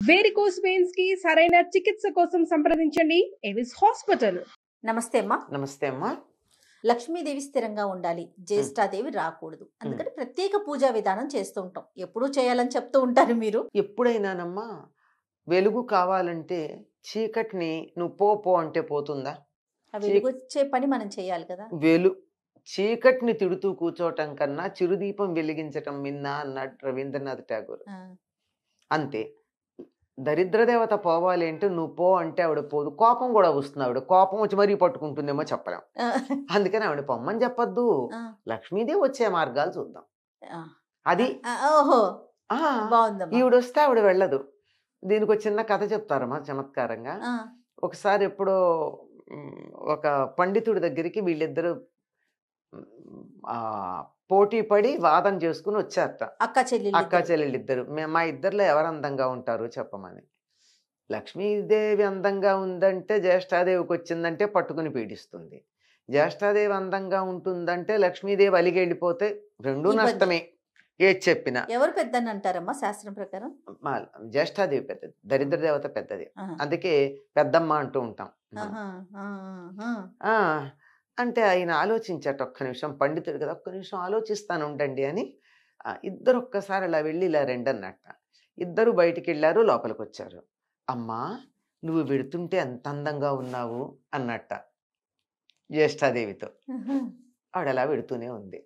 Varicose veins కి సరైన చికిత్స కోసం సంప్రదించండి ఎవిస్ హాస్పిటల్. నమస్తే అమ్మా. నమస్తే అమ్మా. లక్ష్మీదేవి స్థిరంగా ఉండాలి, జ్యేష్ఠాదేవి రాకూడదు, అందుకని ప్రత్యేక పూజా విధానం చేస్తూ ఉంటాం. ఎప్పుడూ చేయాలని చెప్తూ ఉంటారు మీరు. ఎప్పుడైనానమ్మా వెలుగు కావాలంటే చీకటిని నువ్వు పో పో అంటే పోతుందా? వెలుగొచ్చే పని మనం చేయాలి కదా. చీకటిని తిడుతూ కూర్చోవటం కన్నా చిరుదీపం వెలిగించటం మిన్నా అన్నాడు రవీంద్రనాథ్ ఠాగూర్. అంతే. దరిద్ర దేవత పోవాలి అంటే నువ్వు పో అంటే ఆవిడ పోదు. కోపం కూడా వస్తుంది. ఆవిడ కోపం వచ్చి మరీ పట్టుకుంటుందేమో చెప్పలేం. అందుకని ఆవిడ పొమ్మని చెప్పొద్దు. లక్ష్మీదేవి వచ్చే మార్గాలు చూద్దాం. అది ఈవిడ వస్తే ఆవిడ వెళ్ళదు. దీనికి ఒక చిన్న కథ చెప్తారమ్మా చమత్కారంగా. ఒకసారి ఎప్పుడో ఒక పండితుడి దగ్గరికి వీళ్ళిద్దరు పోటీ పడి వాదన చేసుకుని వచ్చారట. అక్క చెల్లెళ్ళు ఇద్దరు. మా ఇద్దరిలో ఎవరు అందంగా ఉంటారు చెప్పమని. లక్ష్మీదేవి అందంగా ఉందంటే జ్యేష్ఠాదేవికి వచ్చిందంటే పట్టుకుని పీడిస్తుంది. జ్యేష్ఠాదేవి అందంగా ఉంటుందంటే లక్ష్మీదేవి అలిగి వెళ్ళిపోతే రెండూ నష్టమే. ఏది చెప్పినా. ఎవరు పెద్దని అంటారమ్మా శాస్త్రం ప్రకారం? జ్యేష్ఠాదేవి పెద్దది, దరిద్ర దేవత పెద్దది. అందుకే పెద్దమ్మ అంటూ ఉంటాం. అంటే ఆయన ఆలోచించట, ఒక్క నిమిషం, పండితుడు కదా, ఒక్క నిమిషం ఆలోచిస్తాను ఉండండి అని. ఇద్దరు ఒక్కసారి అలా వెళ్ళి ఇలా రెండన్నట్ట. ఇద్దరు బయటికి వెళ్ళారు, లోపలికి వచ్చారు. అమ్మా నువ్వు వెడుతుంటే ఎంత అందంగా ఉన్నావు అన్నట్ట జ్యేష్ఠాదేవితో. ఆవిడ అలా వెడుతూనే ఉంది.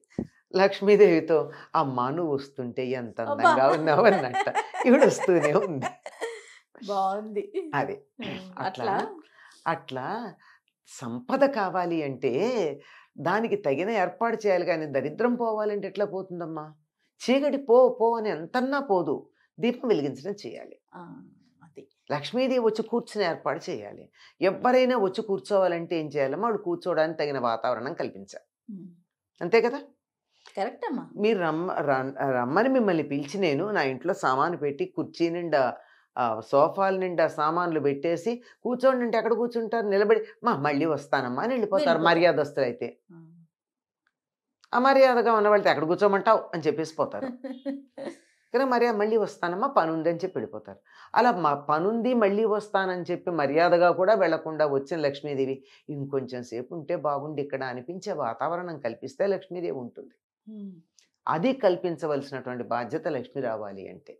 లక్ష్మీదేవితో అమ్మా నువ్వు వస్తుంటే ఎంత అందంగా ఉన్నావు అన్నట్ట ఈవిడ వస్తూనే ఉంది. బాగుంది అది. అట్లా అట్లా సంపద కావాలి అంటే దానికి తగిన ఏర్పాటు చేయాలి. కానీ దరిద్రం పోవాలంటే ఎట్లా పోతుందమ్మా? చీకటి పో పో అని ఎంతన్నా పోదు. దీపం వెలిగించడం చేయాలి. లక్ష్మీదేవి వచ్చి కూర్చుని ఏర్పాటు చేయాలి. ఎవరైనా వచ్చి కూర్చోవాలంటే ఏం చేయాలమ్మా? వాడు కూర్చోవడానికి తగిన వాతావరణం కల్పించాలి. అంతే కదా. కరెక్ట్ అమ్మా. మీరు రమ్మని మిమ్మల్ని పిలిచి నేను నా ఇంట్లో సామాను పెట్టి కుర్చీ నిండా సోఫాల నిండా సామాన్లు పెట్టేసి కూర్చోండి అంటే ఎక్కడ కూర్చుంటారు? నిలబడి మళ్ళీ వస్తానమ్మా అని వెళ్ళిపోతారు మర్యాదస్తులు అయితే. అమర్యాదగా ఉన్న వాళ్ళతో ఎక్కడ కూర్చోమంటావు అని చెప్పేసి పోతారు. కానీ మర్యాద మళ్ళీ వస్తానమ్మా పని ఉంది అని చెప్పి వెళ్ళిపోతారు. అలా పనుంది మళ్ళీ వస్తానని చెప్పి మర్యాదగా కూడా వెళ్లకుండా వచ్చిన లక్ష్మీదేవి ఇంకొంచెం సేపు ఉంటే బాగుండి ఇక్కడ అనిపించే వాతావరణం కల్పిస్తే లక్ష్మీదేవి ఉంటుంది. అది కల్పించవలసినటువంటి బాధ్యత లక్ష్మి రావాలి అంటే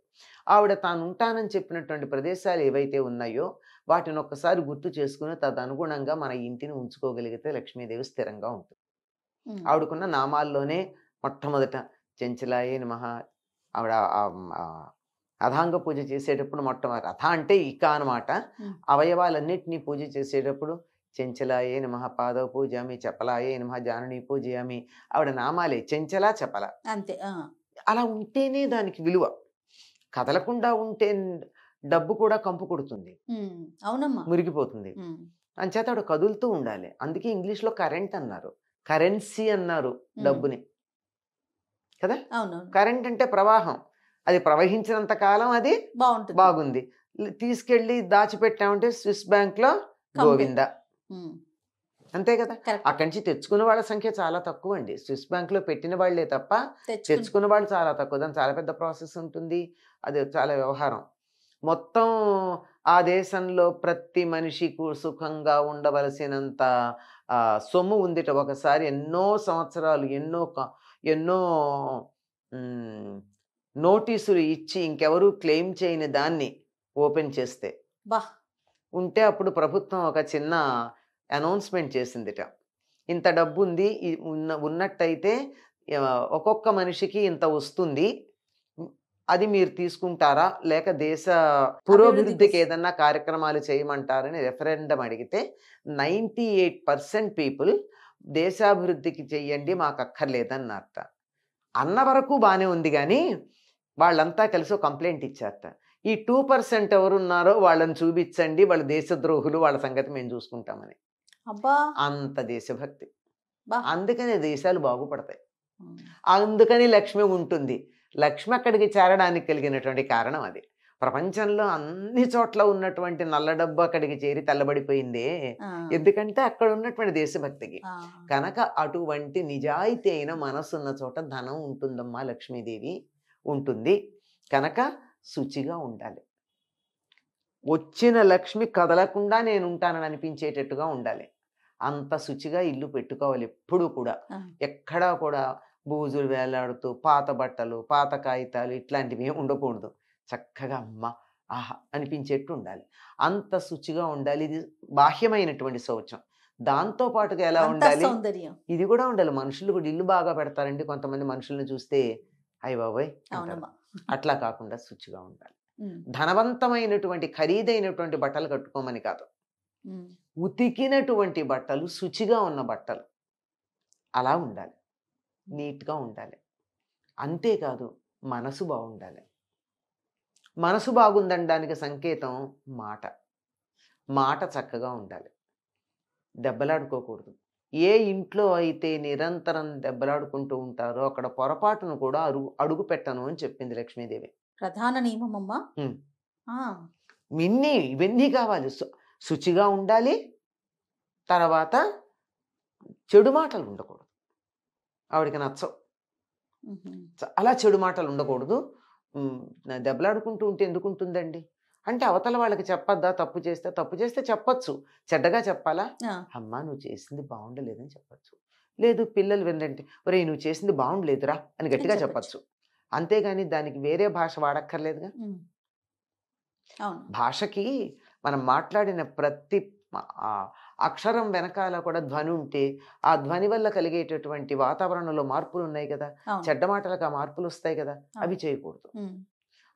ఆవిడ తాను ఉంటానని చెప్పినటువంటి ప్రదేశాలు ఏవైతే ఉన్నాయో వాటిని ఒక్కసారి గుర్తు చేసుకుని తదనుగుణంగా మన ఇంటిని ఉంచుకోగలిగితే లక్ష్మీదేవి స్థిరంగా ఉంటుంది. ఆవిడకున్న నామాల్లోనే మొట్టమొదట చెంచలాయే నమః. ఆవిడ అథాంగ పూజ చేసేటప్పుడు మొట్టమొదటి అథ అంటే ఇక అనమాట. అవయవాలన్నిటినీ పూజ చేసేటప్పుడు చెంచలాయే నమః పాదవ పూజామి, చపలాయే నమః జానని పూజయామి. ఆవిడ నామాలే చెంచల చపల. అంతే. అలా ఉంటేనే దానికి విలువ. కదలకుండా ఉంటే డబ్బు కూడా కంపు కొడుతుంది. అవునమ్మా, మురిగిపోతుంది. అంచేత ఆవిడ కదులుతూ ఉండాలి. అందుకే ఇంగ్లీష్లో కరెంట్ అన్నారు, కరెన్సీ అన్నారు డబ్బుని కదా. కరెంట్ అంటే ప్రవాహం. అది ప్రవహించినంత కాలం అది బాగుంది. తీసుకెళ్ళి దాచిపెట్టామంటే స్విస్ బ్యాంక్ లో గోవింద. అంతే కదా. అక్కడి నుంచి తెచ్చుకున్న వాళ్ళ సంఖ్య చాలా తక్కువ అండి. స్విస్ బ్యాంక్ లో పెట్టిన వాళ్లే తప్ప తెచ్చుకున్న వాళ్ళు చాలా తక్కువ. దాని చాలా పెద్ద ప్రాసెస్ ఉంటుంది. అది చాలా వ్యవహారం. మొత్తం ఆ దేశంలో ప్రతి మనిషికి సుఖంగా ఉండవలసినంత సొమ్ము ఉందిట. ఒకసారి ఎన్నో సంవత్సరాలు ఎన్నో నోటీసులు ఇచ్చి ఇంకెవరూ క్లెయిమ్ చేయని దాన్ని ఓపెన్ చేస్తే ఉంటే అప్పుడు ప్రభుత్వం ఒక చిన్న అనౌన్స్మెంట్ చేసిందిట. ఇంత డబ్బు ఉంది, ఉన్నట్టయితే ఒక్కొక్క మనిషికి ఇంత వస్తుంది, అది మీరు తీసుకుంటారా లేక దేశ పురోభివృద్ధికి ఏదన్నా కార్యక్రమాలు చేయమంటారని రెఫరెండం అడిగితే 98% పీపుల్ దేశాభివృద్ధికి చెయ్యండి మాకు అక్కర్లేదన్నట్ట. అన్న వరకు బాగానే ఉంది. కానీ వాళ్ళంతా కలిసి ఒక కంప్లైంట్ ఇచ్చారట. ఈ 2% ఎవరున్నారో వాళ్ళని చూపించండి, వాళ్ళ దేశద్రోహులు, వాళ్ళ సంగతి మేము చూసుకుంటామని. అంత దేశభక్తి. అందుకని దేశాలు బాగుపడతాయి. అందుకని లక్ష్మి ఉంటుంది. లక్ష్మి అక్కడికి చేరడానికి కలిగినటువంటి కారణం అది. ప్రపంచంలో అన్ని చోట్ల ఉన్నటువంటి నల్ల డబ్బు అక్కడికి చేరి తెల్లబడిపోయిందే, ఎందుకంటే అక్కడ ఉన్నటువంటి దేశభక్తికి. కనుక అటువంటి నిజాయితీ అయిన మనసున్న చోట ధనం ఉంటుందమ్మా, లక్ష్మీదేవి ఉంటుంది. కనుక శుచిగా ఉండాలి. వచ్చిన లక్ష్మి కదలకుండా నేను ఉంటానని అనిపించేటట్టుగా ఉండాలి. అంత శుచిగా ఇల్లు పెట్టుకోవాలి ఎప్పుడు కూడా. ఎక్కడా కూడా బూజులు వేలాడుతూ పాత బట్టలు, పాత కాగితాలు ఇట్లాంటివి ఏమి ఉండకూడదు. చక్కగా అమ్మ ఆహా అనిపించేట్టు ఉండాలి. అంత శుచిగా ఉండాలి. ఇది బాహ్యమైనటువంటి శౌచం. దాంతో పాటుగా ఎలా ఉండాలి, ఇది కూడా ఉండాలి. మనుషులు కూడా ఇల్లు బాగా పెడతారండి. కొంతమంది మనుషుల్ని చూస్తే అయ్య బాబోయ్ అంటారు. అట్లా కాకుండా శుచిగా ఉండాలి. ధనవంతమైనటువంటి ఖరీదైనటువంటి బట్టలు కట్టుకోమని కాదు, ఉతికినటువంటి బట్టలు, శుచిగా ఉన్న బట్టలు అలా ఉండాలి. నీట్గా ఉండాలి. అంతేకాదు మనసు బాగుండాలి. మనసు బాగుందనడానికి సంకేతం మాట. మాట చక్కగా ఉండాలి. దెబ్బలాడుకోకూడదు. ఏ ఇంట్లో అయితే నిరంతరం దెబ్బలాడుకుంటూ ఉంటారో అక్కడ పొరపాటును కూడా అడుగు పెట్టను అని చెప్పింది లక్ష్మీదేవి. ప్రధాన నియమం అమ్మా. ఇవన్నీ కావాలి. శుచిగా ఉండాలి. తర్వాత చెడు మాటలు ఉండకూడదు. ఆవిడికి నచ్చవు. అలా చెడు మాటలు ఉండకూడదు. దెబ్బలాడుకుంటూ ఉంటే ఎందుకు ఉంటుందండి అంటే అవతల వాళ్ళకి చెప్పొద్దా? తప్పు చేస్తే చెప్పచ్చు. చెడ్డగా చెప్పాలా? అమ్మా నువ్వు చేసింది బాగుండలేదని చెప్పచ్చు. లేదు పిల్లలు వినండి, ఒరే నువ్వు చేసింది బాగుండలేదురా అని గట్టిగా చెప్పచ్చు. అంతేగాని దానికి వేరే భాష వాడక్కర్లేదుగా. భాషకి మనం మాట్లాడిన ప్రతి అక్షరం వెనకాల కూడా ధ్వని ఉంటే ఆ ధ్వని వల్ల కలిగేటటువంటి వాతావరణంలో మార్పులు ఉన్నాయి కదా, చెడ్డ మాటలకు ఆ మార్పులు వస్తాయి కదా, అవి చేయకూడదు.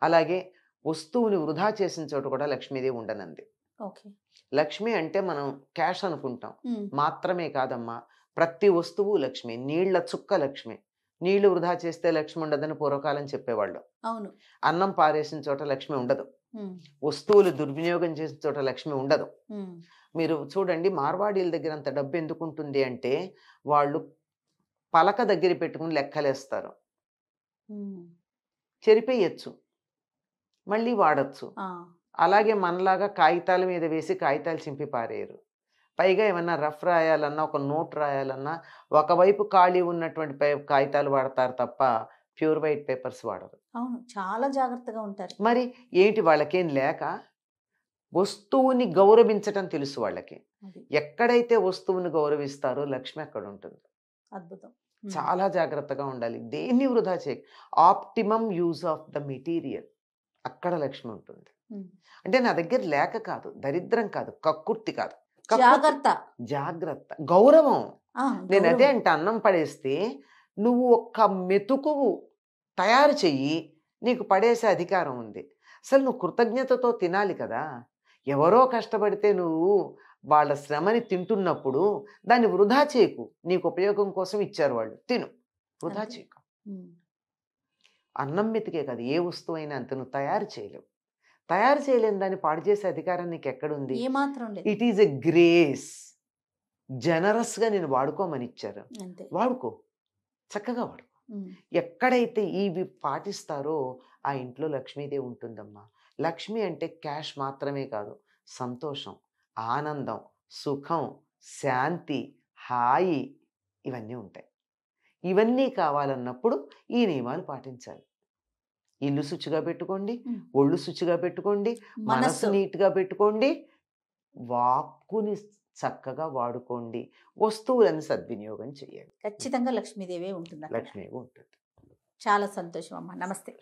అలాగే వస్తువుని వృధా చేసిన చోట కూడా లక్ష్మీదేవి ఉండనంది. లక్ష్మి అంటే మనం క్యాష్ అనుకుంటాం, మాత్రమే కాదమ్మా. ప్రతి వస్తువు లక్ష్మి. నీళ్ల చుక్క లక్ష్మి. నీళ్లు వృధా చేస్తే లక్ష్మి ఉండదని పూర్వకాలం చెప్పేవాళ్ళు. అన్నం పారేసిన చోట లక్ష్మి ఉండదు. వస్తువులు దుర్వినియోగం చేసిన చోట లక్ష్మి ఉండదు. మీరు చూడండి, మార్వాడీల దగ్గర అంత డబ్బు ఎందుకు ఉంటుంది అంటే వాళ్ళు పలక దగ్గర పెట్టుకుని లెక్కలేస్తారు. చెరిపేయచ్చు, మళ్ళీ వాడచ్చు. అలాగే మనలాగా కాగితాల మీద వేసి కాగితాలు చింపి పారేయరు. పైగా ఏమన్నా రఫ్ రాయాలన్నా, ఒక నోట్ రాయాలన్నా ఒకవైపు ఖాళీ ఉన్నటువంటి కాగితాలు వాడతారు తప్ప ప్యూర్ వైట్ పేపర్స్ వాడరు. అవును, చాలా జాగ్రత్తగా ఉంటారు. మరి ఏంటి వాళ్ళకేం లేక? వస్తువుని గౌరవించటం తెలుసు వాళ్ళకి. ఎక్కడైతే వస్తువుని గౌరవిస్తారో లక్ష్మి అక్కడ ఉంటుంది. అద్భుతం. చాలా జాగ్రత్తగా ఉండాలి. దేన్ని వృధా చేయ. Optimum use of the material, అక్కడ లక్ష్మి ఉంటుంది. అంటే నా దగ్గర లేక కాదు, దరిద్రం కాదు, కక్కుర్తి కాదు, జాగ్రత్త, గౌరవం. నేను అదే అంటే అన్నం పడేస్తే నువ్వు ఒక్క మెతుకు తయారు చెయ్యి, నీకు పడేసే అధికారం ఉంది. అసలు నువ్వు కృతజ్ఞతతో తినాలి కదా. ఎవరో కష్టపడితే నువ్వు వాళ్ళ శ్రమని తింటున్నప్పుడు దాన్ని వృధా చేయకు. నీకు ఉపయోగం కోసం ఇచ్చారు వాళ్ళు, తిను, వృధా చేయకు. అన్నం మెతికే కాదు, ఏ వస్తువు అయినా అంత నువ్వు తయారు చేయలేవు. తయారు చేయలేని దాన్ని పాడు చేసే అధికారం నీకు ఎక్కడుంది? It is a grace. జనరస్గా నేను వాడుకోమని ఇచ్చారు, వాడుకో, చక్కగా వాడుకో. ఎక్కడైతే ఇవి పాటిస్తారో ఆ ఇంట్లో లక్ష్మీదేవి ఉంటుందమ్మా. లక్ష్మి అంటే క్యాష్ మాత్రమే కాదు, సంతోషం, ఆనందం, సుఖం, శాంతి, హాయి ఇవన్నీ ఉంటాయి. ఇవన్నీ కావాలన్నప్పుడు ఈ నియమాలు పాటించాలి. ఇల్లు శుచిగా పెట్టుకోండి, ఒళ్ళు శుచిగా పెట్టుకోండి, మనసు నీట్గా పెట్టుకోండి, వాక్కుని చక్కగా వాడుకోండి, వస్తువులను సద్వినియోగం చేయండి. ఖచ్చితంగా లక్ష్మీదేవి ఉంటుంది. లక్ష్మీదేవి ఉంటుంది. చాలా సంతోషం అమ్మా. నమస్తే.